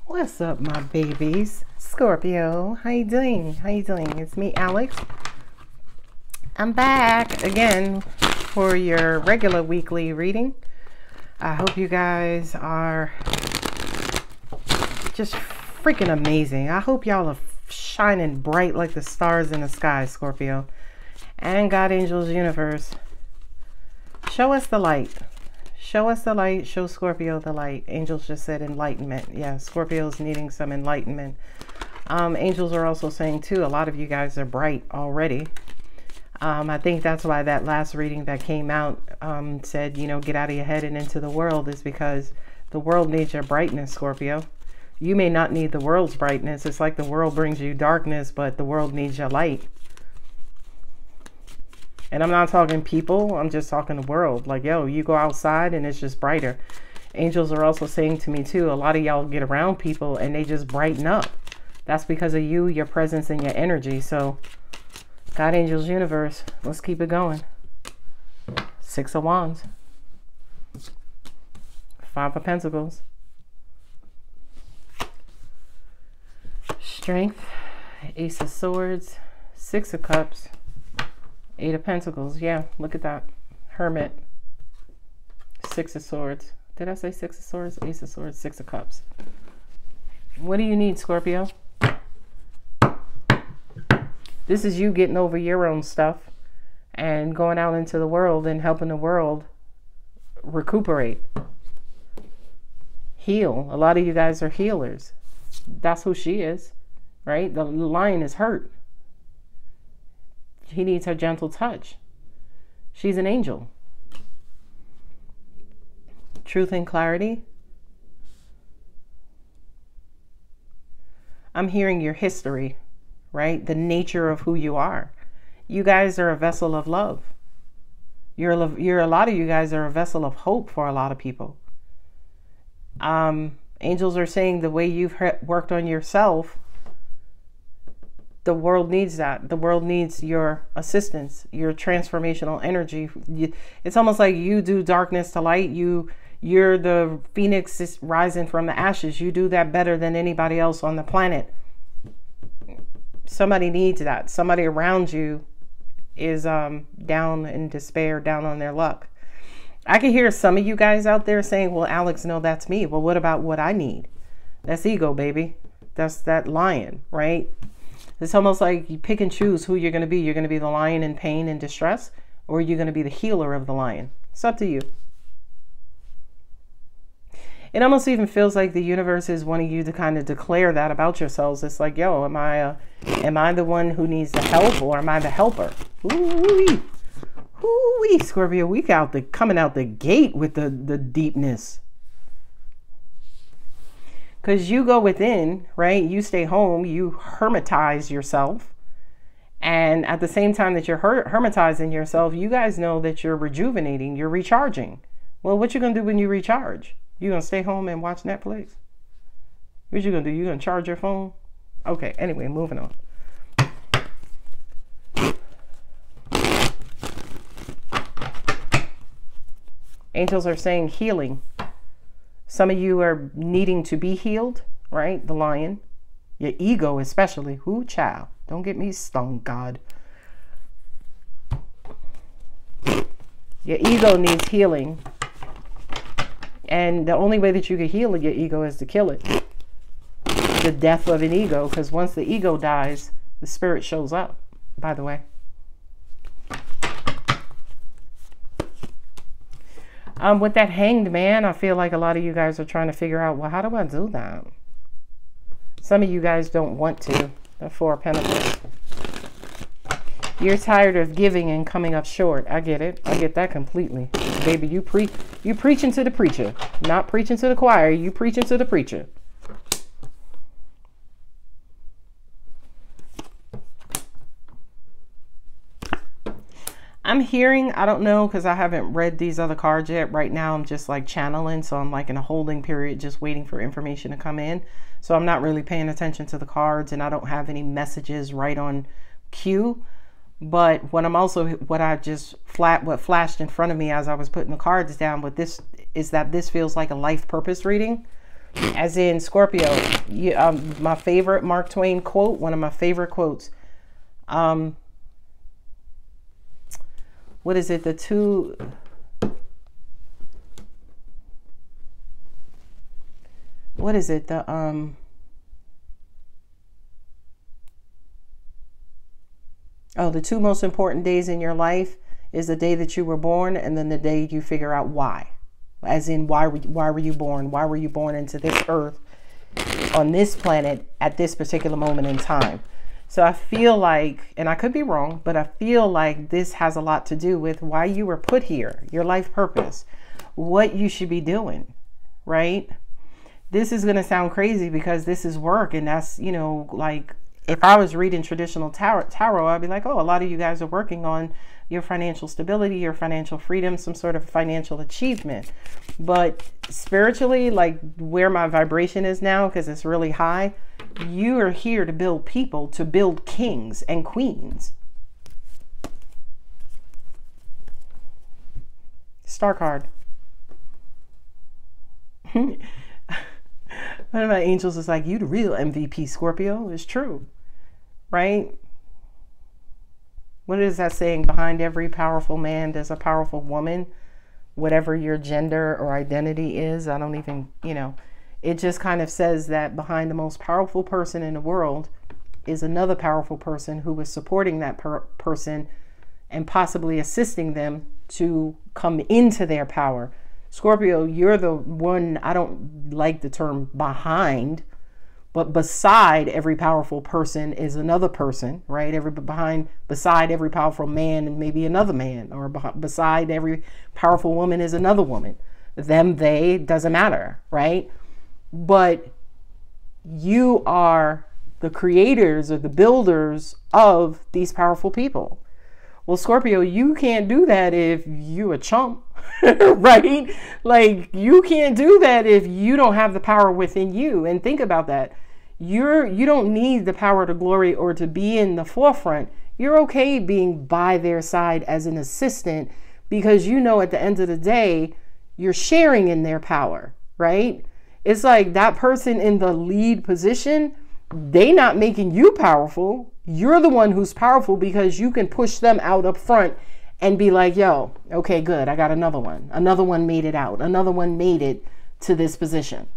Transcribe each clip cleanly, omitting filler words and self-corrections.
What's up, my babies? Scorpio, how you doing? How you doing? It's me, Alex. I'm back again for your regular weekly reading. I hope you guys are just freaking amazing. I hope y'all are shining bright like the stars in the sky, Scorpio. And God, angels, universe, show us the light. Show us the light. Show Scorpio the light. Angels just said enlightenment. Yeah, Scorpio's needing some enlightenment. Angels are also saying too, a lot of you guys are bright already. I think that's why that last reading that came out said, you know, get out of your head and into the world, is because the world needs your brightness, Scorpio. You may not need the world's brightness. It's like the world brings you darkness, but the world needs your light. And I'm not talking people, I'm just talking the world. Like, yo, you go outside and it's just brighter. Angels are also saying to me too, a lot of y'all get around people and they just brighten up. That's because of you, your presence, and your energy. So, God, angels, universe, let's keep it going. 6 of Wands. 5 of Pentacles. Strength. Ace of Swords. 6 of Cups. 8 of Pentacles. Yeah, look at that. Hermit. 6 of Swords. Did I say 6 of Swords? Ace of Swords, 6 of Cups. What do you need, Scorpio? This is you getting over your own stuff and going out into the world and helping the world recuperate. Heal. A lot of you guys are healers. That's who she is, right? The lion is hurt. He needs her gentle touch. She's an angel. Truth and clarity. I'm hearing your history, right? The nature of who you are. You guys are a vessel of love. A lot of you guys are a vessel of hope for a lot of people. Angels are saying the way you've worked on yourself, the world needs that. The world needs your assistance, your transformational energy. It's almost like you do darkness to light. You're the phoenix rising from the ashes. You do that better than anybody else on the planet. Somebody needs that. Somebody around you is down in despair, down on their luck. I can hear some of you guys out there saying, well, Alex, no, that's me. Well, what about what I need? That's ego, baby. That's that lion, right? It's almost like you pick and choose who you're going to be. You're going to be the lion in pain and distress, or you're going to be the healer of the lion. It's up to you. It almost even feels like the universe is wanting you to kind of declare that about yourselves. It's like, yo, am I the one who needs the help, or am I the helper? Ooh-wee. Ooh-wee, Scorpio, we coming out the gate with the deepness. Because you go within, right? You stay home, you hermitize yourself. And at the same time that you're hermitizing yourself, you guys know that you're rejuvenating, you're recharging. Well, what you going to do when you recharge? You going to stay home and watch Netflix? What you going to do? You going to charge your phone? Okay, anyway, moving on. Angels are saying healing. Some of you are needing to be healed, right? The lion. Your ego especially. Whoo, child. Don't get me stung, God. Your ego needs healing. And the only way that you can heal your ego is to kill it. The death of an ego. Because once the ego dies, the spirit shows up, by the way. With that Hanged Man, I feel like a lot of you guys are trying to figure out, well, how do I do that? Some of you guys don't want to. The 4 of Pentacles. You're tired of giving and coming up short. I get it. I get that completely. Baby, you preaching to the preacher. Not preaching to the choir. You preaching to the preacher. I'm hearing, I don't know, because I haven't read these other cards yet. Right now, I'm just like channeling. So I'm like in a holding period, just waiting for information to come in. So I'm not really paying attention to the cards, and I don't have any messages right on cue. But what flashed in front of me as I was putting the cards down with this is that this feels like a life purpose reading. As in Scorpio, my favorite Mark Twain quote, one of my favorite quotes. What is it? What is it? The two most important days in your life is the day that you were born, and then the day you figure out why. As in, why were you born? Why were you born into this earth, on this planet, at this particular moment in time? So I feel like, and I could be wrong, but I feel like this has a lot to do with why you were put here, your life purpose, what you should be doing, right? This is going to sound crazy because this is work, and that's, you know, like if I was reading traditional tarot, I'd be like, oh, a lot of you guys are working on your financial stability, your financial freedom, some sort of financial achievement. But spiritually, like where my vibration is now, because it's really high, you are here to build people, to build kings and queens. Star card. One of my angels is like, you the real MVP, Scorpio. It's true, right? What is that saying? Behind every powerful man, there's a powerful woman. Whatever your gender or identity is, I don't even, you know, it just kind of says that behind the most powerful person in the world is another powerful person who is supporting that person and possibly assisting them to come into their power. Scorpio, you're the one, I don't like the term behind, but beside every powerful person is another person, right? Beside every powerful man and maybe another man, or beside every powerful woman is another woman. Them, they, doesn't matter, right? But you are the creators or the builders of these powerful people. Well, Scorpio, you can't do that if you a chump, right? Like, you can't do that if you don't have the power within you. And think about that. You don't need the power to glory or to be in the forefront. You're okay being by their side as an assistant, because you know at the end of the day, you're sharing in their power, right? It's like that person in the lead position, they not making you powerful. You're the one who's powerful because you can push them out up front and be like, yo, okay, good. I got another one. Another one made it out. Another one made it to this position.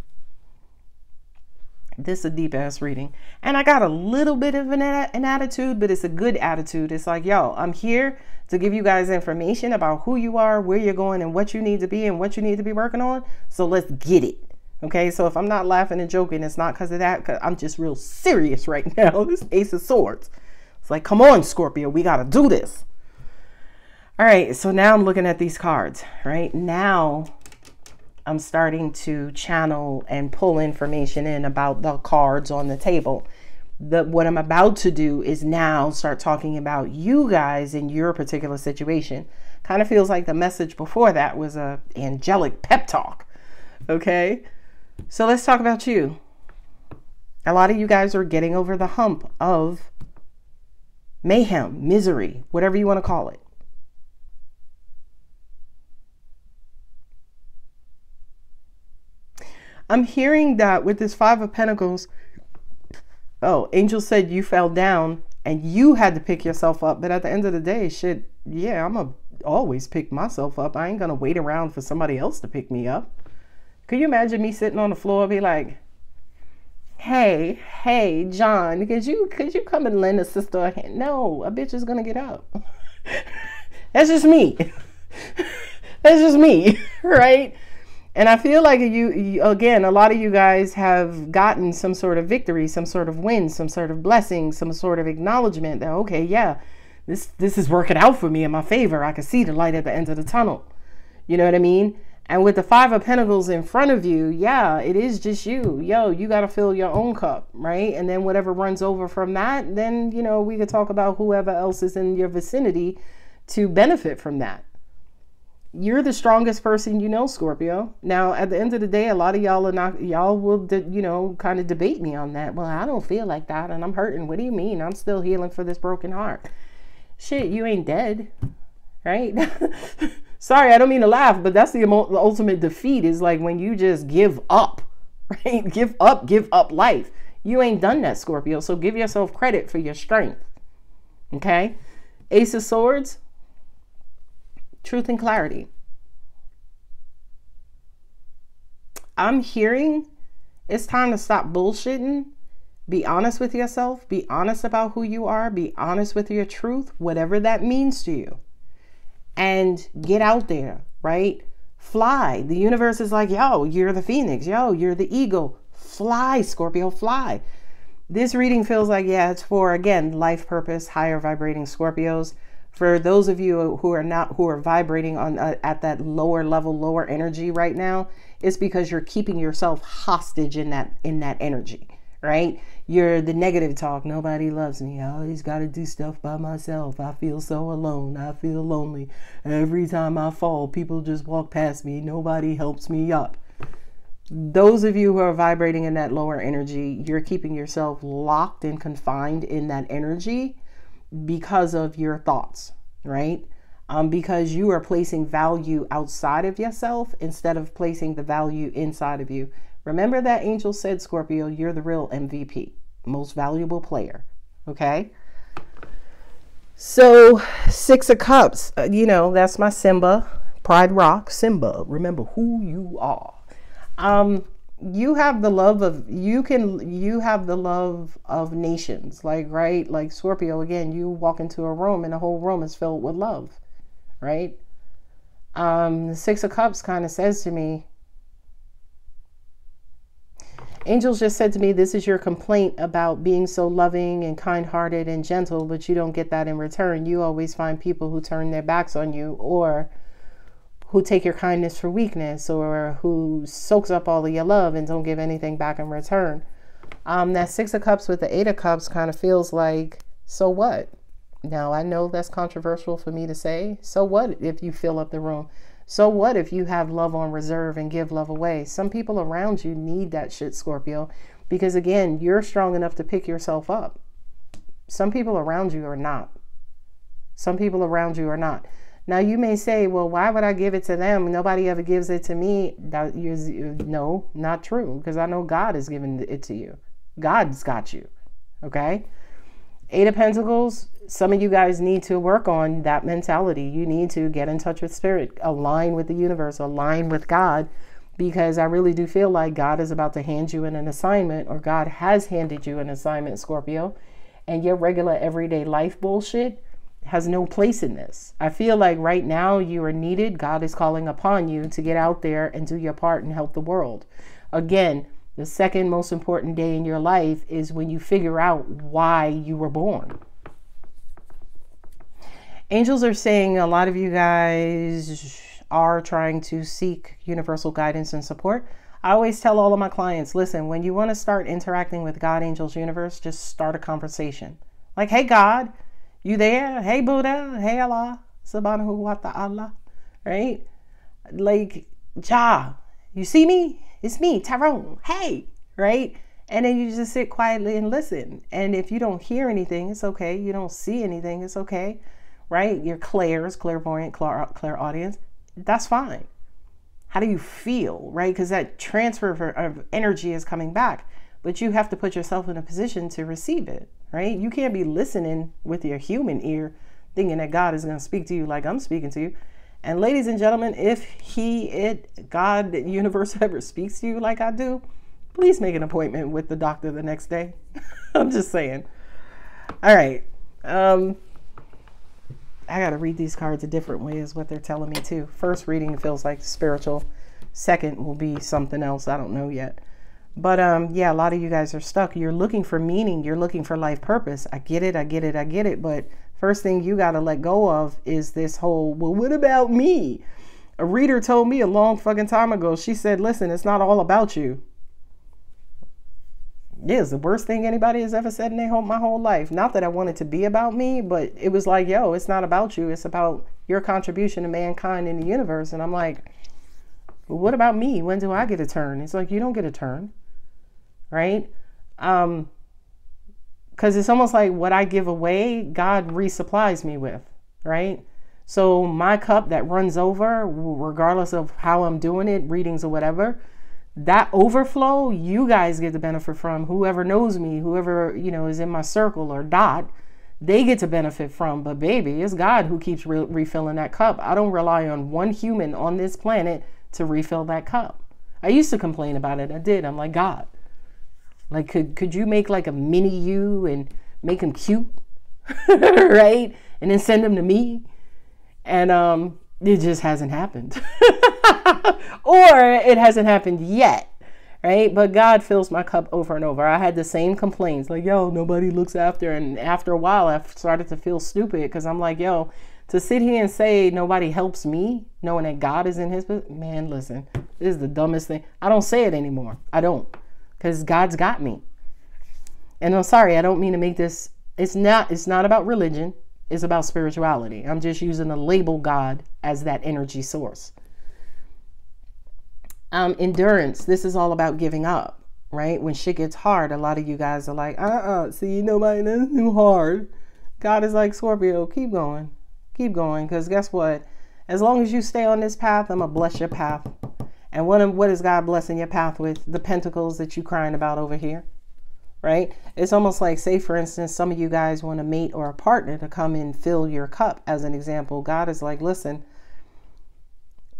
This is a deep ass reading. And I got a little bit of an attitude, but it's a good attitude. It's like, yo, I'm here to give you guys information about who you are, where you're going, and what you need to be and what you need to be working on. So let's get it. Okay, so if I'm not laughing and joking, it's not because of that, because I'm just real serious right now. This Ace of Swords. It's like, come on, Scorpio, we got to do this. All right, so now I'm looking at these cards, right? Now I'm starting to channel and pull information in about the cards on the table. What I'm about to do is now start talking about you guys in your particular situation. Kind of feels like the message before that was a angelic pep talk, okay? So let's talk about you. A lot of you guys are getting over the hump of mayhem, misery, whatever you want to call it. I'm hearing that with this Five of Pentacles. Oh, Angel said you fell down and you had to pick yourself up. But at the end of the day, shit, yeah, I'm going to always pick myself up. I ain't going to wait around for somebody else to pick me up. Could you imagine me sitting on the floor and be like, hey, John, could you come and lend a sister a hand? No, a bitch is going to get up. That's just me. That's just me, right? And I feel like you, again, a lot of you guys have gotten some sort of victory, some sort of win, some sort of blessing, some sort of acknowledgement that, okay, yeah, this is working out for me in my favor. I can see the light at the end of the tunnel. You know what I mean? And with the Five of Pentacles in front of you, yeah, it is just you. Yo, you got to fill your own cup, right? And then whatever runs over from that, then, you know, we could talk about whoever else is in your vicinity to benefit from that. You're the strongest person you know, Scorpio. Now, at the end of the day, a lot of y'all are not, y'all will, you know, kind of debate me on that. Well, I don't feel like that and I'm hurting. What do you mean? I'm still healing for this broken heart. Shit, you ain't dead, right? Sorry, I don't mean to laugh, but that's the ultimate defeat, is like when you just give up, right? Give up life. You ain't done that, Scorpio. So give yourself credit for your strength. Okay? Ace of Swords, truth and clarity. I'm hearing it's time to stop bullshitting. Be honest with yourself. Be honest about who you are. Be honest with your truth, whatever that means to you. And get out there, right? Fly. The universe is like, yo, you're the phoenix. Yo, you're the eagle. Fly, Scorpio, fly. This reading feels like, yeah, it's for, again, life purpose, higher vibrating Scorpios. For those of you who are vibrating on at that lower level, lower energy right now, it's because you're keeping yourself hostage in that energy, right? You're the negative talk. Nobody loves me. I always got to do stuff by myself. I feel so alone. I feel lonely. Every time I fall, people just walk past me. Nobody helps me up. Those of you who are vibrating in that lower energy, you're keeping yourself locked and confined in that energy because of your thoughts, right? Because you are placing value outside of yourself instead of placing the value inside of you. Remember that angel said, Scorpio, you're the real MVP, most valuable player. Okay. So 6 of Cups, that's my Simba, Pride Rock, Simba. Remember who you are. You have the love of nations, right? Like Scorpio, again, you walk into a room and the whole room is filled with love, right? The 6 of Cups kind of says to me, angels just said to me, this is your complaint about being so loving and kind-hearted and gentle, but you don't get that in return. You always find people who turn their backs on you, or who take your kindness for weakness, or who soaks up all of your love and don't give anything back in return. That 6 of Cups with the 8 of Cups kind of feels like, so what? Now, I know that's controversial for me to say. So what if you fill up the room? So what if you have love on reserve and give love away? Some people around you need that shit, Scorpio, because again, you're strong enough to pick yourself up. Some people around you are not. Some people around you are not. Now, you may say, well, why would I give it to them? Nobody ever gives it to me. No, not true, because I know God has given it to you. God's got you, okay? 8 of Pentacles, some of you guys need to work on that mentality. You need to get in touch with spirit, align with the universe, align with God, because I really do feel like God is about to hand you an assignment, or God has handed you an assignment, Scorpio, and your regular everyday life bullshit has no place in this. I feel like right now you are needed. God is calling upon you to get out there and do your part and help the world. Again, the second most important day in your life is when you figure out why you were born. Angels are saying a lot of you guys are trying to seek universal guidance and support. I always tell all of my clients, listen, when you want to start interacting with God, angels, universe, just start a conversation. Like, hey, God, you there? Hey, Buddha. Hey, Allah. Subhanahu wa ta'ala. Right? Like, Jah, you see me? It's me, Tyrone. Hey, right? And then you just sit quietly and listen. And if you don't hear anything, it's okay. You don't see anything, it's okay. Right? Your clairvoyant, clairaudience, that's fine. How do you feel, right? Because that transfer of energy is coming back. But you have to put yourself in a position to receive it, right? You can't be listening with your human ear thinking that God is going to speak to you like I'm speaking to you. And ladies and gentlemen, if God, the universe ever speaks to you like I do, please make an appointment with the doctor the next day. I'm just saying. All right. I got to read these cards a different way is what they're telling me too. First reading feels like spiritual. Second will be something else. I don't know yet. But yeah, a lot of you guys are stuck. You're looking for meaning. You're looking for life purpose. I get it. But first thing you got to let go of is this whole, well, what about me? A reader told me a long fucking time ago. She said, listen, it's not all about you. Yeah, it's the worst thing anybody has ever said in my whole life. Not that I want it to be about me, but it was like, yo, it's not about you. It's about your contribution to mankind in the universe. And I'm like, well, what about me? When do I get a turn? It's like, you don't get a turn. Right? Because it's almost like what I give away, God resupplies me with, right? So my cup that runs over, regardless of how I'm doing it, readings or whatever, that overflow, you guys get to benefit from. Whoever knows me, whoever, you know, is in my circle or dot, they get to benefit from. But baby, it's God who keeps refilling that cup. I don't rely on one human on this planet to refill that cup. I used to complain about it. I did. I'm like, God, like, could you make like a mini you and make him cute? Right? And then send him to me. And it just hasn't happened. Or it hasn't happened yet. Right? But God fills my cup over and over. I had the same complaints, like, yo, nobody looks after. And after a while, I started to feel stupid, because I'm like, yo, to sit here and say nobody helps me, knowing that God is in his, man, listen, this is the dumbest thing. I don't say it anymore. I don't, because God's got me. And I'm sorry, I don't mean to make this, it's not about religion. It's about spirituality. I'm just using the label God as that energy source. Endurance. This is all about giving up, right? When shit gets hard, a lot of you guys are like, see, nobody, that's too hard. God is like, Scorpio, keep going. Keep going. Because guess what? As long as you stay on this path, I'm going to bless your path. And what is God blessing your path with? The pentacles that you crying about over here, right? It's almost like, say, for instance, some of you guys want a mate or a partner to come and fill your cup, as an example. God is like, listen,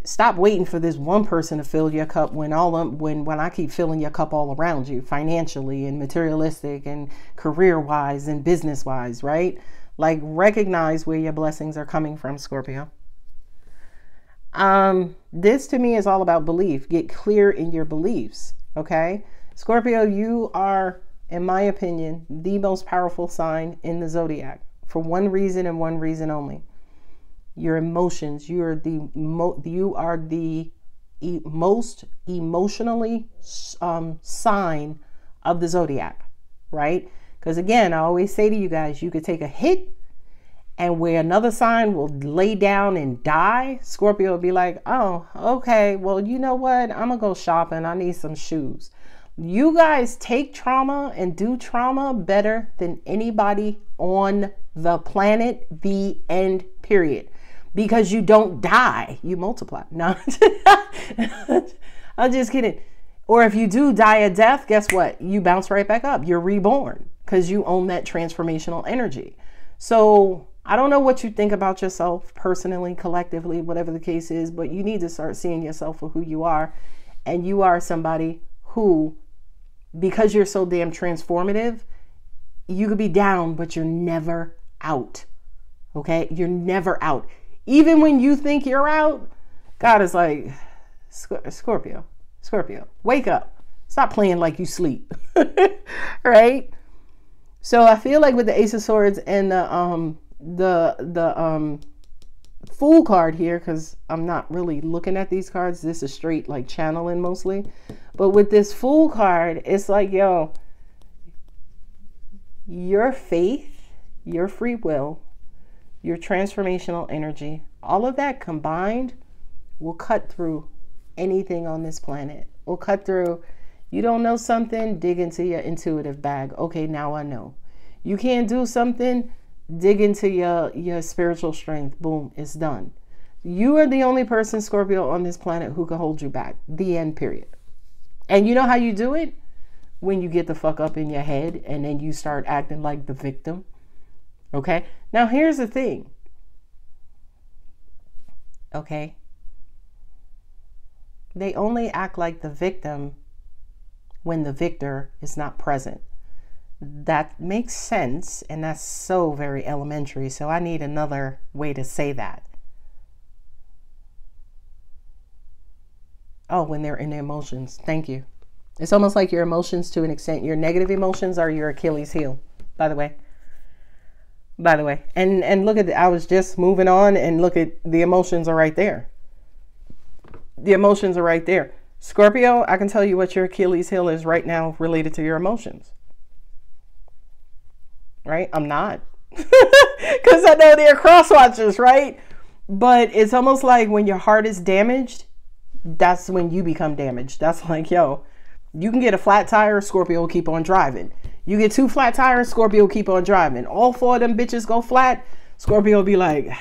stop waiting for this one person to fill your cup when I keep filling your cup all around you, financially and materialistic and career-wise and business-wise, right? Like, recognize where your blessings are coming from, Scorpio. This to me is all about belief. Get clear in your beliefs, okay? Scorpio, you are, in my opinion, the most powerful sign in the zodiac for one reason and one reason only. Your emotions. You are the most emotionally sign of the zodiac, right? Because again, I always say to you guys, you could take a hit, and where another sign will lay down and die, Scorpio will be like, oh, okay, well, you know what? I'm gonna go shopping. I need some shoes. You guys take trauma and do trauma better than anybody on the planet, the end, period. Because you don't die, you multiply. No, I'm just kidding. Or if you do die a death, guess what? You bounce right back up. You're reborn because you own that transformational energy. So I don't know what you think about yourself personally, collectively, whatever the case is, but you need to start seeing yourself for who you are. And you are somebody who, because you're so damn transformative, you could be down, but you're never out. Okay? You're never out. Even when you think you're out, God is like, Scorpio, wake up. Stop playing like you sleep. Right? So I feel like with the Ace of Swords and the Fool card here, because I'm not really looking at these cards. This is straight like channeling mostly. But with this Fool card, it's like, yo, your faith, your free will, your transformational energy, all of that combined will cut through anything on this planet. Will cut through. You don't know something, dig into your intuitive bag. Okay, now I know. You can't do something, dig into your spiritual strength. Boom, it's done. You are the only person, Scorpio, on this planet who can hold you back. The end, period. And you know how you do it? When you get the fuck up in your head and then you start acting like the victim. Okay? Now, here's the thing. Okay? They only act like the victim when the victor is not present. That makes sense, and that's so very elementary. So I need another way to say that. Oh, when they're in their emotions. Thank you. It's almost like your emotions, to an extent, your negative emotions are your Achilles heel, by the way. And look at I was just moving on, and look at the emotions are right there. The emotions are right there. Scorpio, I can tell you what your Achilles heel is right now related to your emotions. Right? I'm not. Because I know they're cross watchers, right? But it's almost like when your heart is damaged, that's when you become damaged. That's like, yo, you can get a flat tire, Scorpio will keep on driving. You get 2 flat tires, Scorpio will keep on driving. All 4 of them bitches go flat, Scorpio will be like,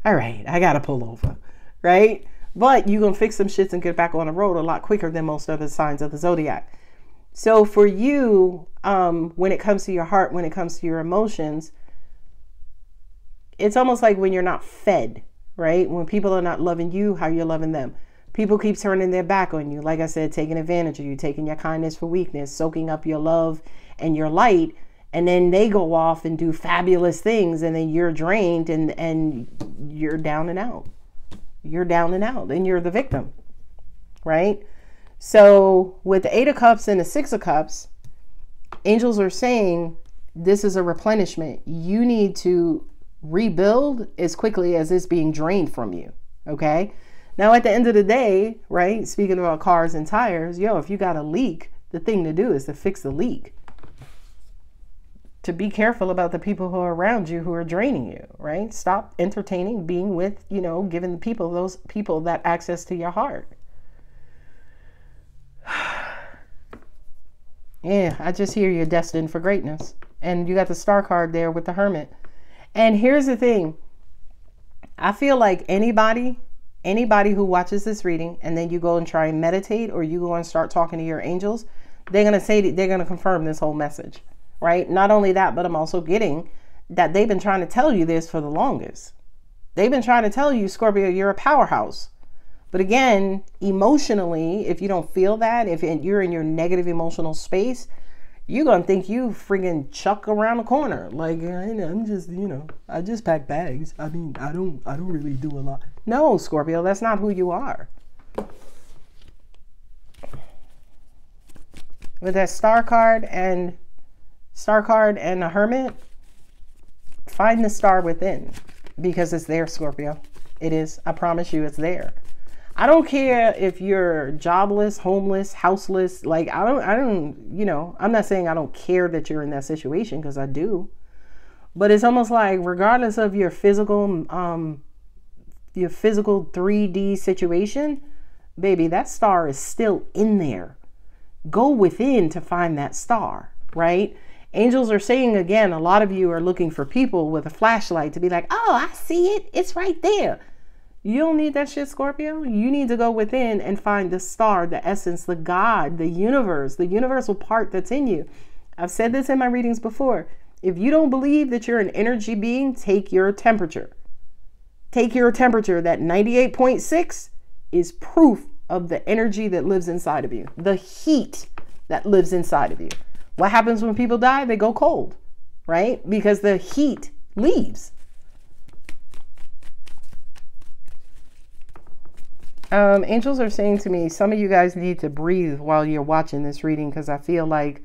all right, I gotta pull over, right? But you're going to fix some shits and get back on the road a lot quicker than most other signs of the zodiac. So for you, when it comes to your heart, when it comes to your emotions, it's almost like when you're not fed, right? When people are not loving you, how you're loving them. People keep turning their back on you. Like I said, taking advantage of you, taking your kindness for weakness, soaking up your love and your light. And then they go off and do fabulous things. And then you're drained and you're down and out. You're down and out and you're the victim, right? So with the 8 of Cups and the 6 of Cups, angels are saying this is a replenishment. You need to rebuild as quickly as it's being drained from you. Okay. Now at the end of the day, right? Speaking about cars and tires, if you got a leak, the thing to do is to fix the leak. To be careful about the people who are around you who are draining you, right? Stop entertaining, being with, giving the people, those people that access to your heart. Yeah, I just hear you're destined for greatness. And you got the Star card there with the Hermit. And here's the thing. I feel like anybody who watches this reading and then you go and try and meditate or you go and start talking to your angels, they're going to say that they're going to confirm this whole message, right? Not only that, but I'm also getting that they've been trying to tell you this for the longest. They've been trying to tell you, Scorpio, you're a powerhouse. But again, emotionally, if you don't feel that, if you're in your negative emotional space, you're going to think you friggin' chuck around the corner. Like, I'm just, I just pack bags. I mean, I don't really do a lot. No, Scorpio, that's not who you are. With that Star card and the Hermit, find the star within because it's there, Scorpio. It is. I promise you it's there. I don't care if you're jobless, homeless, houseless. Like, I'm not saying I don't care that you're in that situation because I do. But it's almost like regardless of your physical 3D situation, baby, that star is still in there. Go within to find that star, right? Angels are saying again, a lot of you are looking for people with a flashlight to be like, oh, I see it. It's right there. You don't need that shit, Scorpio. You need to go within and find the star, the essence, the God, the universe, the universal part that's in you. I've said this in my readings before. If you don't believe that you're an energy being, take your temperature. Take your temperature. That 98.6 is proof of the energy that lives inside of you. The heat that lives inside of you. What happens when people die? They go cold, right? Because the heat leaves. Angels are saying to me, some of you guys need to breathe while you're watching this reading because I feel like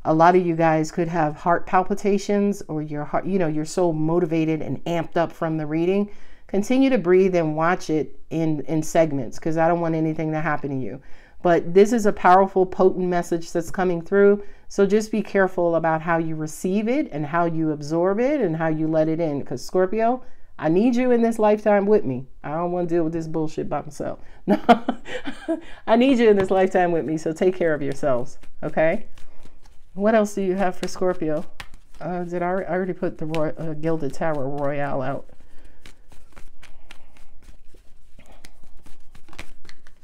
a lot of you guys could have heart palpitations or your heart, you're so motivated and amped up from the reading. Continue to breathe and watch it in segments because I don't want anything to happen to you. But this is a powerful, potent message that's coming through. So just be careful about how you receive it and how you absorb it and how you let it in. Because Scorpio, I need you in this lifetime with me. I don't want to deal with this bullshit by myself. No, I need you in this lifetime with me. So take care of yourselves. Okay. What else do you have for Scorpio? I already put the Gilded Tower Royale out.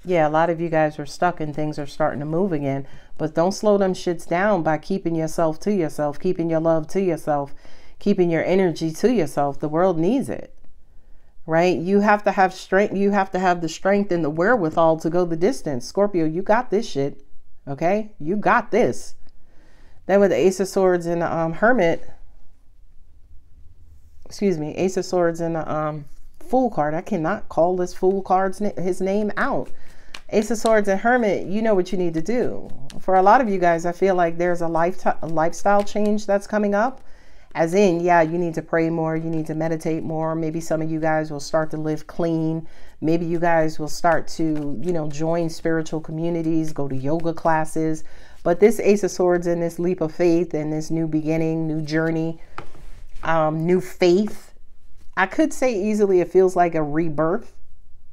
Yeah, a lot of you guys are stuck and things are starting to move again. But don't slow them shits down by keeping yourself to yourself, keeping your love to yourself, keeping your energy to yourself. The world needs it, right? You have to have strength. You have to have the strength and the wherewithal to go the distance. Scorpio, you got this shit, okay? You got this. Then with the Ace of Swords and the Hermit, Ace of Swords and the Fool card. I cannot call this Fool card's his name out. Ace of Swords and Hermit, you know what you need to do. For a lot of you guys, I feel like there's a lifestyle change that's coming up. As in, yeah, you need to pray more. You need to meditate more. Maybe some of you guys will start to live clean. Maybe you guys will start to, join spiritual communities, go to yoga classes. But this Ace of Swords and this leap of faith and this new beginning, new journey, new faith, I could say easily it feels like a rebirth,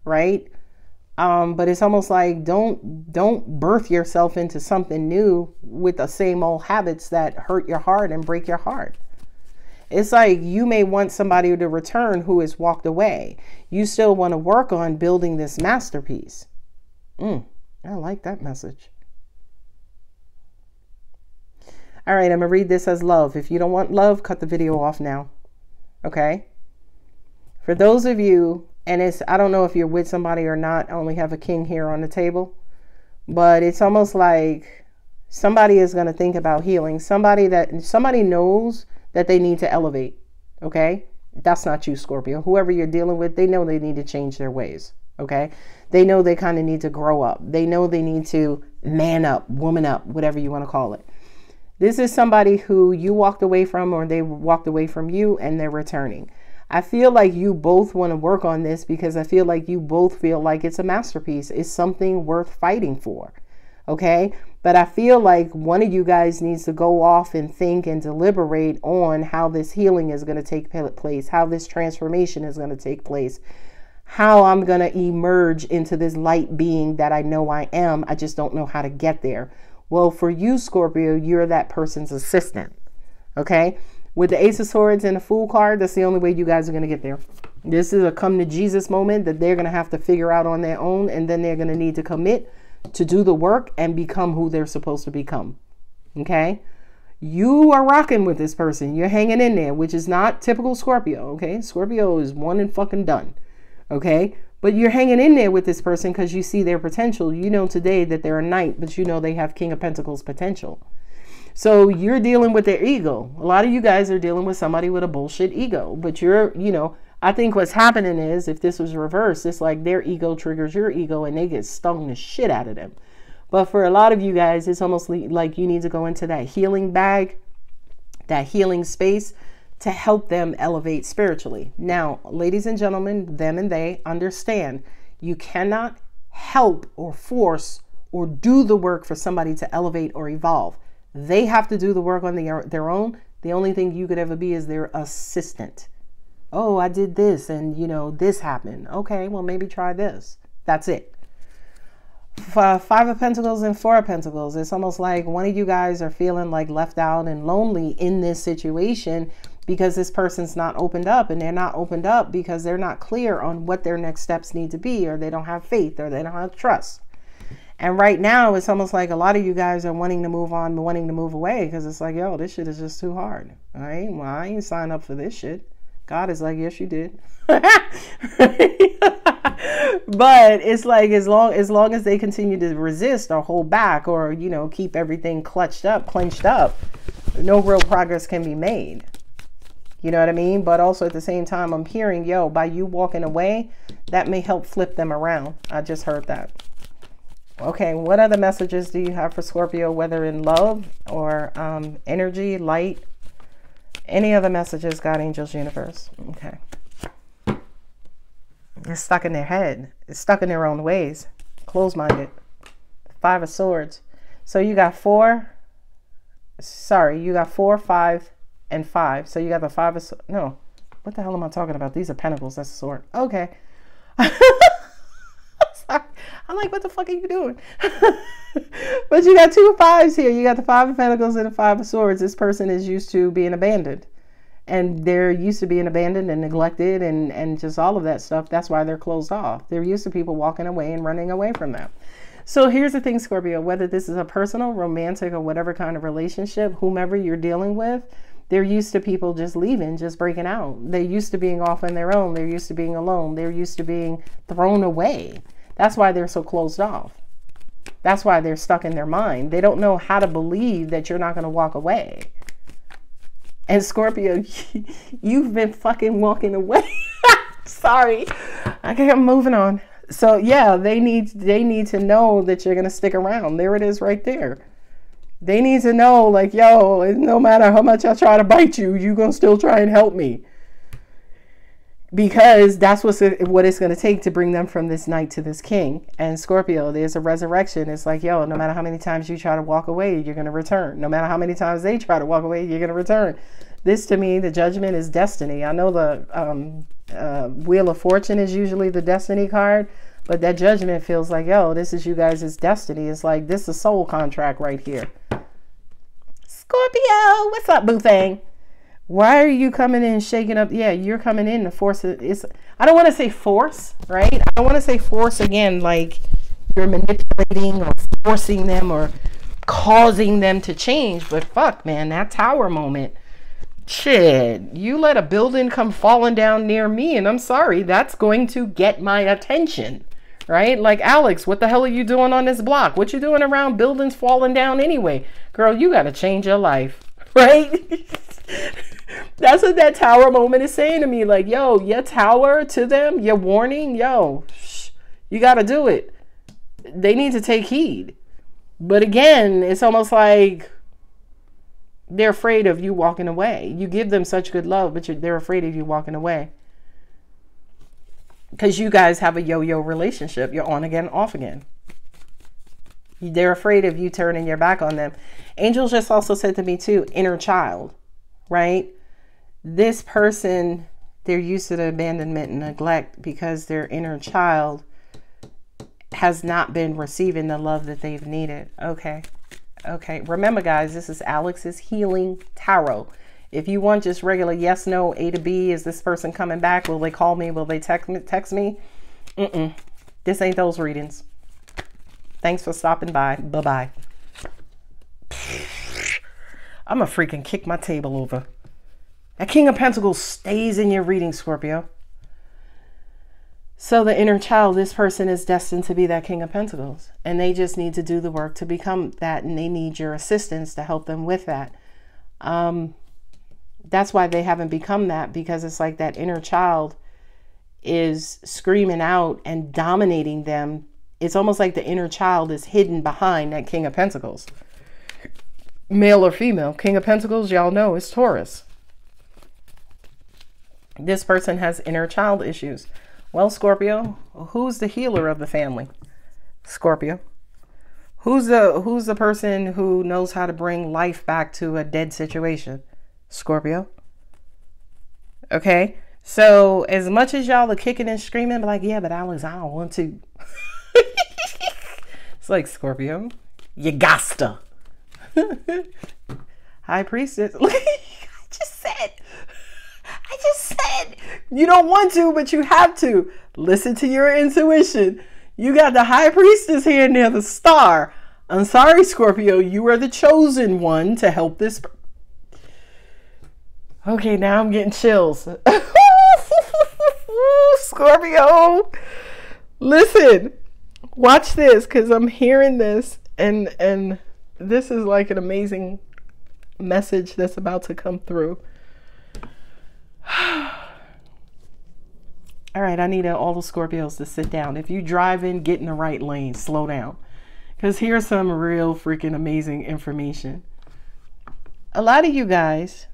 right? But it's almost like don't birth yourself into something new with the same old habits that hurt your heart and break your heart. It's like you may want somebody to return who has walked away. You still want to work on building this masterpiece. I like that message. All right, I'm going to read this as love. If you don't want love, cut the video off now. Okay? For those of you, and I don't know if you're with somebody or not. I only have a king here on the table. But it's almost like somebody is going to think about healing. Somebody knows that they need to elevate. Okay? That's not you, Scorpio. Whoever you're dealing with, they know they need to change their ways. Okay? They know they kind of need to grow up. They know they need to man up, woman up, whatever you want to call it. This is somebody who you walked away from, or they walked away from you, and they're returning. I feel like you both want to work on this because I feel like you both feel like it's a masterpiece. It's something worth fighting for. Okay? But I feel like one of you guys needs to go off and think and deliberate on how this healing is going to take place, how this transformation is going to take place, how I'm going to emerge into this light being that I know I am. I just don't know how to get there. Well, for you, Scorpio, you're that person's assistant. Okay? With the Ace of Swords and the Fool card, that's the only way you guys are going to get there. This is a come to Jesus moment that they're going to have to figure out on their own, and then they're going to need to commit to do the work and become who they're supposed to become. Okay? You are rocking with this person. You're hanging in there, which is not typical Scorpio. Okay? Scorpio is one and fucking done. Okay? But you're hanging in there with this person because you see their potential. You know today that they're a knight, but you know they have King of Pentacles potential. So you're dealing with their ego. A lot of you guys are dealing with somebody with a bullshit ego. But I think what's happening is, if this was reversed, it's like their ego triggers your ego and they get stung the shit out of them. But for a lot of you guys, it's almost like you need to go into that healing bag, that healing space, to help them elevate spiritually. Now, ladies and gentlemen, them and they, understand you cannot help or force or do the work for somebody to elevate or evolve. They have to do the work on their own. The only thing you could ever be is their assistant. Oh, I did this and, this happened. Okay, well, maybe try this. That's it. Five of Pentacles and Four of Pentacles. It's almost like one of you guys are feeling like left out and lonely in this situation because this person's not opened up, and they're not opened up because they're not clear on what their next steps need to be, or they don't have faith, or they don't have trust. And right now, it's almost like a lot of you guys are wanting to move on, wanting to move away, because it's like, yo, this shit is just too hard. All right? Well, I ain't signed up for this shit. God is like, yes, you did. But it's like, as long as they continue to resist or hold back, or, keep everything clenched up, no real progress can be made. You know what I mean? But also at the same time, I'm hearing, by you walking away, that may help flip them around. I just heard that. Okay, what other messages do you have for Scorpio, whether in love or energy, light? Any other messages, God, angels, universe? Okay. They're stuck in their head. It's stuck in their own ways. Closed-minded. Five of Swords. So you got 4, 5, and 5. So you got the 5 of Swords. No. What the hell am I talking about? These are Pentacles. That's a sword. Okay. I'm like, what the fuck are you doing? But you got 2 5s here. You got the 5 of Pentacles and the 5 of Swords. This person is used to being abandoned. And they're used to being abandoned and neglected and just all of that stuff. That's why they're closed off. They're used to people walking away and running away from them. So here's the thing, Scorpio. Whether this is a personal, romantic, or whatever kind of relationship, whomever you're dealing with, they're used to people just leaving, just breaking out. They're used to being off on their own. They're used to being alone. They're used to being thrown away. That's why they're so closed off. That's why they're stuck in their mind. They don't know how to believe that you're not going to walk away. And Scorpio, you've been fucking walking away. Sorry. Okay, I'm moving on. So yeah, they need to know that you're going to stick around. There it is right there. They need to know, like, yo, no matter how much I try to bite you, you're going to still try and help me. Because that's what it's going to take to bring them from this knight to this king. And Scorpio, there's a resurrection. It's like, yo, no matter how many times you try to walk away, you're going to return. No matter how many times they try to walk away, you're going to return. This, to me, the judgment is destiny. I know the Wheel of Fortune is usually the destiny card, but that judgment feels like, yo, this is you guys' destiny. It's like, this is a soul contract right here. Scorpio, what's up, boo thing? Why are you coming in shaking up? Yeah, you're coming in to force it. I don't want to say force, right? I don't want to say force again, like you're manipulating or forcing them or causing them to change. But fuck, man, that tower moment. Shit, you let a building come falling down near me, and I'm sorry, that's going to get my attention, right? Like, Alex, what the hell are you doing on this block? What you doing around buildings falling down anyway? Girl, you got to change your life, right? That's what that tower moment is saying to me. Like, yo, your tower to them, your warning, yo, you got to do it. They need to take heed. But again, it's almost like they're afraid of you walking away. You give them such good love, but they're afraid of you walking away. Because you guys have a yo-yo relationship. You're on again, off again. They're afraid of you turning your back on them. Angels just also said to me too, inner child, right? This person, they're used to the abandonment and neglect because their inner child has not been receiving the love that they've needed. Okay. Okay. Remember, guys, this is Alex's Healing Tarot. If you want just regular yes, no, A to B, is this person coming back? Will they call me? Will they text me? This ain't those readings. Thanks for stopping by. Bye-bye. I'm gonna freaking kick my table over. That King of Pentacles stays in your reading, Scorpio. So the inner child, this person is destined to be that King of Pentacles. And they just need to do the work to become that. And they need your assistance to help them with that. That's why they haven't become that. Because it's like that inner child is screaming out and dominating them. It's almost like the inner child is hidden behind that King of Pentacles. Male or female. King of Pentacles, y'all know, is Taurus. This person has inner child issues. Well, Scorpio, who's the healer of the family? Scorpio. Who's the person who knows how to bring life back to a dead situation? Scorpio. Okay. So as much as y'all are kicking and screaming, like, yeah, but Alex, I don't want to. It's like, Scorpio, you gotta. High Priestess. Look, I just said you don't want to, but you have to. Listen to your intuition. You got the High Priestess here near the star. I'm sorry, Scorpio. You are the chosen one to help this. Okay, now I'm getting chills. Scorpio. Listen. Watch this, because I'm hearing this. And this is like an amazing message that's about to come through. All right, I need all the Scorpios to sit down. If you drive in, get in the right lane, slow down. Because here's some real freaking amazing information. A lot of you guys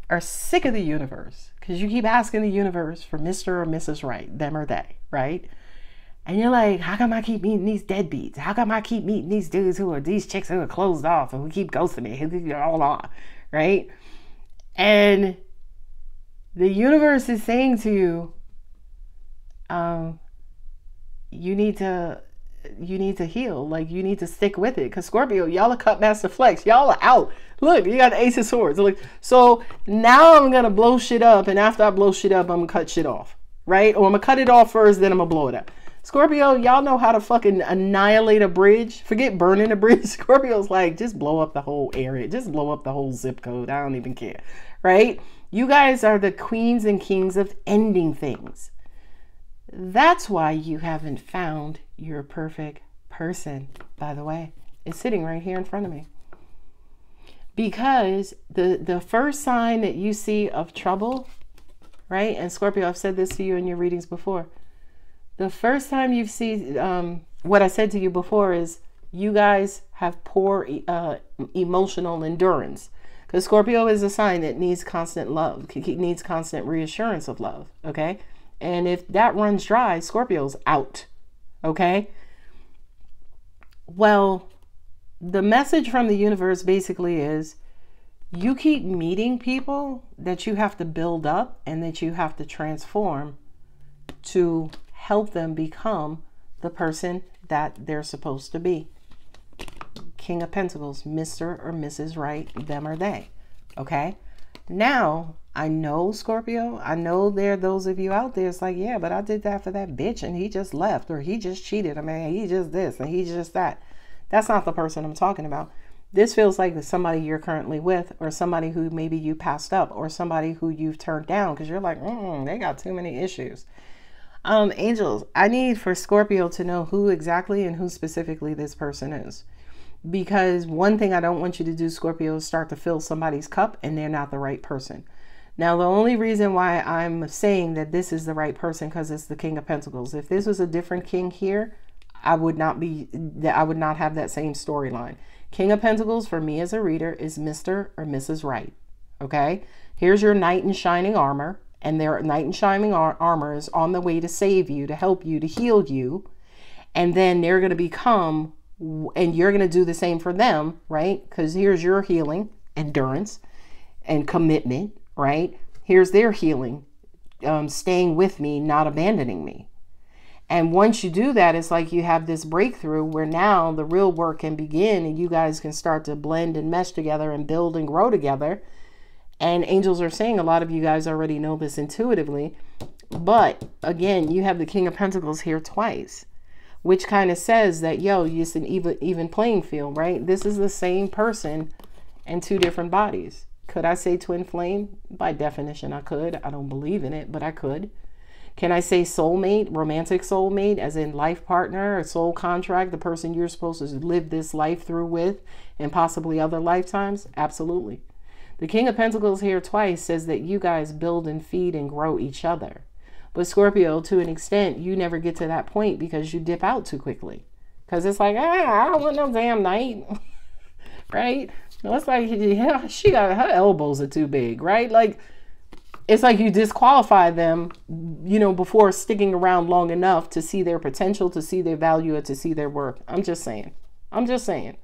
are sick of the universe because you keep asking the universe for Mr. or Mrs. Right, them or they, right? And you're like, how come I keep meeting these deadbeats? How come I keep meeting these dudes these chicks who are closed off and who keep ghosting me, who all on, right? And the universe is saying to you, you need to heal. Like, you need to stick with it. Because Scorpio, y'all are cut master flex. Y'all are out. Look, you got the Ace of Swords. Look, so now I'm going to blow shit up. And after I blow shit up, I'm going to cut shit off. Right? Or I'm going to cut it off first, then I'm going to blow it up. Scorpio, y'all know how to fucking annihilate a bridge. Forget burning a bridge. Scorpio's like, just blow up the whole area. Just blow up the whole zip code. I don't even care. Right? You guys are the queens and kings of ending things. That's why you haven't found your perfect person, by the way. It's sitting right here in front of me. Because the first sign that you see of trouble, right? And Scorpio, I've said this to you in your readings before. The first time you see, what I said to you before is you guys have poor emotional endurance. Because Scorpio is a sign that needs constant love. It needs constant reassurance of love, okay? And if that runs dry, Scorpio's out, okay? Well, the message from the universe basically is you keep meeting people that you have to build up and that you have to transform to help them become the person that they're supposed to be. King of Pentacles, Mr. or Mrs. Right, them or they, okay? Now, I know, Scorpio, I know there are those of you out there, it's like, yeah, but I did that for that bitch and he just left, or he just cheated. I mean, he just this and he just that. That's not the person I'm talking about. This feels like somebody you're currently with, or somebody who maybe you passed up, or somebody who you've turned down because you're like, they got too many issues. Angels, I need for Scorpio to know who exactly and who specifically this person is. Because one thing I don't want you to do, Scorpio, is start to fill somebody's cup and they're not the right person. Now, the only reason why I'm saying that this is the right person, because it's the King of Pentacles. If this was a different king here, I would not have that same storyline. King of Pentacles for me as a reader is Mr. or Mrs. Right. Okay. Here's your knight in shining armor, and their knight in shining armor is on the way to save you, to help you, to heal you. And then they're going to become, and you're going to do the same for them, right? Because here's your healing, endurance, and commitment, right? Here's their healing, staying with me, not abandoning me. And once you do that, it's like you have this breakthrough where now the real work can begin and you guys can start to blend and mesh together and build and grow together. And angels are saying a lot of you guys already know this intuitively. But again, you have the King of Pentacles here twice, which kind of says that, yo, it's an even playing field, right? This is the same person in two different bodies. Could I say twin flame? By definition, I could. I don't believe in it, but I could. Can I say soulmate, romantic soulmate, as in life partner, a soul contract, the person you're supposed to live this life through with and possibly other lifetimes? Absolutely. The King of Pentacles here twice says that you guys build and feed and grow each other. But Scorpio, to an extent, you never get to that point because you dip out too quickly. Because it's like, I don't want no damn knight. Right? It's like, yeah, she got, her elbows are too big, right? Like, it's like you disqualify them, you know, before sticking around long enough to see their potential, to see their value, or to see their worth. I'm just saying. I'm just saying.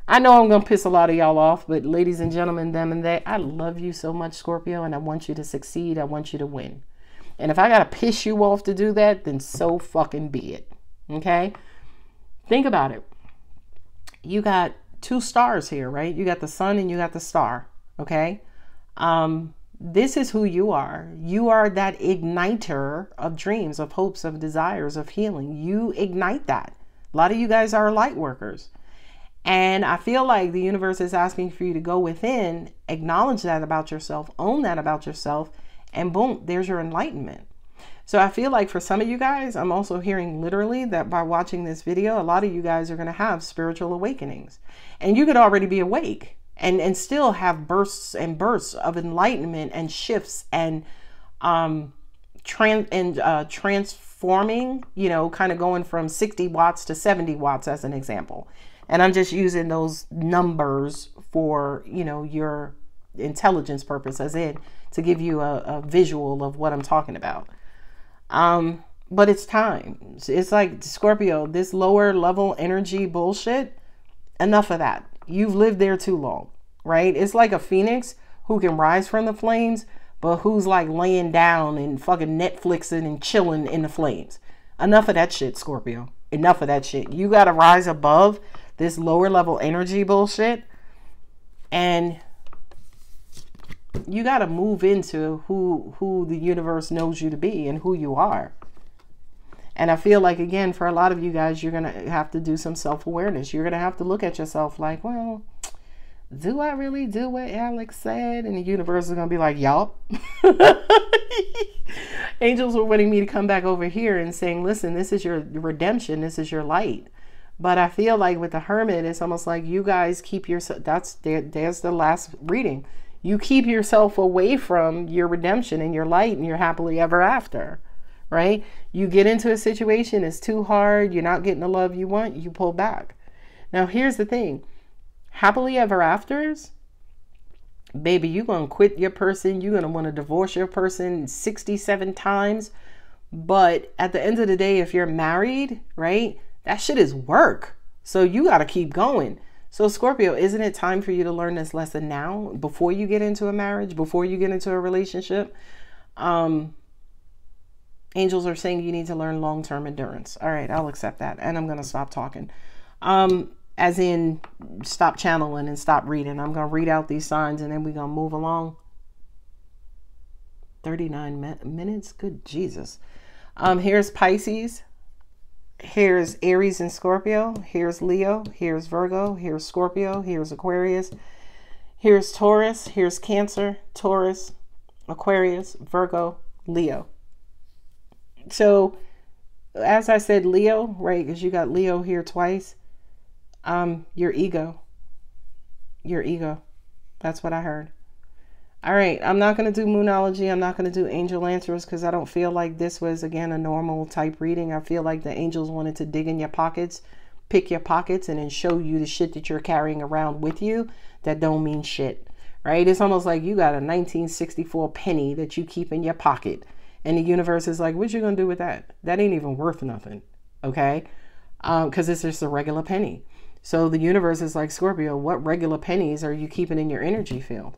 I know I'm going to piss a lot of y'all off, but ladies and gentlemen, them and they, I love you so much, Scorpio, and I want you to succeed. I want you to win. And if I got to piss you off to do that, then so fucking be it. Okay? Think about it. You got two stars here, right? You got the sun and you got the star. Okay? This is who you are. You are that igniter of dreams, of hopes, of desires, of healing. You ignite that. A lot of you guys are light workers. And I feel like the universe is asking for you to go within, acknowledge that about yourself, own that about yourself, and boom, there's your enlightenment. So I feel like for some of you guys, I'm also hearing literally that by watching this video, a lot of you guys are going to have spiritual awakenings. And you could already be awake. And still have bursts and bursts of enlightenment and shifts and transforming, you know, kind of going from 60 watts to 70 watts as an example. And I'm just using those numbers for, you know, your intelligence purpose, as in to give you a visual of what I'm talking about. But it's time. It's like, Scorpio, this lower level energy bullshit, enough of that. You've lived there too long, right? It's like a phoenix who can rise from the flames, but who's like laying down and fucking Netflixing and chilling in the flames. Enough of that shit, Scorpio. Enough of that shit. You got to rise above this lower level energy bullshit, and you got to move into who the universe knows you to be and who you are. And I feel like, again, for a lot of you guys, you're going to have to do some self-awareness. You're going to have to look at yourself like, well, do I really do what Alex said? And the universe is going to be like, yup. Angels were wanting me to come back over here and saying, listen, this is your redemption. This is your light. But I feel like with the Hermit, it's almost like you guys keep yourself, there's the last reading. You keep yourself away from your redemption and your light and your happily ever after. Right? You get into a situation, it's too hard, you're not getting the love you want, you pull back. Now, here's the thing. Happily ever afters, baby, you're going to quit your person, you're going to want to divorce your person 67 times. But at the end of the day, if you're married, right, that shit is work. So you got to keep going. So Scorpio, isn't it time for you to learn this lesson now, before you get into a marriage, before you get into a relationship? Angels are saying you need to learn long-term endurance. All right, I'll accept that. And I'm going to stop talking. As in, stop channeling and stop reading. I'm going to read out these signs and then we're going to move along. 39 minutes. Good Jesus. Here's Pisces. Here's Aries and Scorpio. Here's Leo. Here's Virgo. Here's Scorpio. Here's Aquarius. Here's Taurus. Here's Cancer, Taurus, Aquarius, Virgo, Leo. So, as I said, Leo, right? Because you got Leo here twice. Your ego. Your ego. That's what I heard. All right. I'm not going to do Moonology. I'm not going to do Angel Answers because I don't feel like this was, again, a normal type reading. I feel like the angels wanted to dig in your pockets, pick your pockets, and then show you the shit that you're carrying around with you that don't mean shit, right? It's almost like you got a 1964 penny that you keep in your pocket. And the universe is like, what you going to do with that? That ain't even worth nothing, okay? Because it's just a regular penny. So the universe is like, Scorpio, what regular pennies are you keeping in your energy field?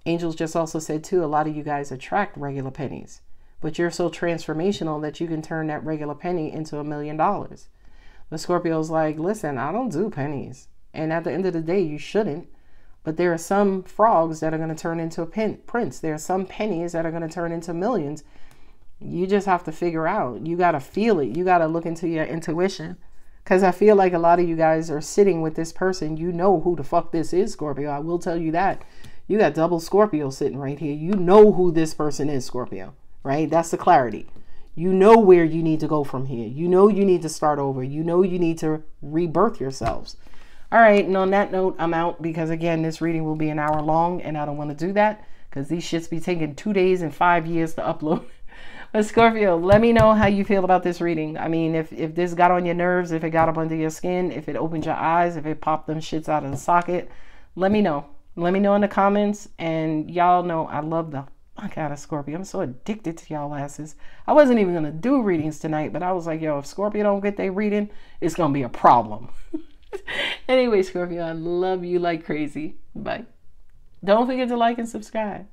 Angels just also said, too, a lot of you guys attract regular pennies. But you're so transformational that you can turn that regular penny into $1 million. But Scorpio's like, listen, I don't do pennies. And at the end of the day, you shouldn't. But there are some frogs that are going to turn into a prince. There are some pennies that are going to turn into millions. You just have to figure out. You got to feel it. You got to look into your intuition. Because I feel like a lot of you guys are sitting with this person. You know who the fuck this is, Scorpio. I will tell you that. You got double Scorpio sitting right here. You know who this person is, Scorpio. Right? That's the clarity. You know where you need to go from here. You know you need to start over. You know you need to rebirth yourselves. All right, and on that note, I'm out because, again, this reading will be an hour long, and I don't want to do that because these shits be taking 2 days and 5 years to upload. But Scorpio, let me know how you feel about this reading. I mean, if this got on your nerves, if it got up under your skin, if it opened your eyes, if it popped them shits out of the socket, let me know. Let me know in the comments, and y'all know I love the fuck out of Scorpio. I'm so addicted to y'all asses. I wasn't even going to do readings tonight, but I was like, yo, if Scorpio don't get their reading, it's going to be a problem. Anyway, Scorpio, I love you like crazy. Bye. Don't forget to like and subscribe.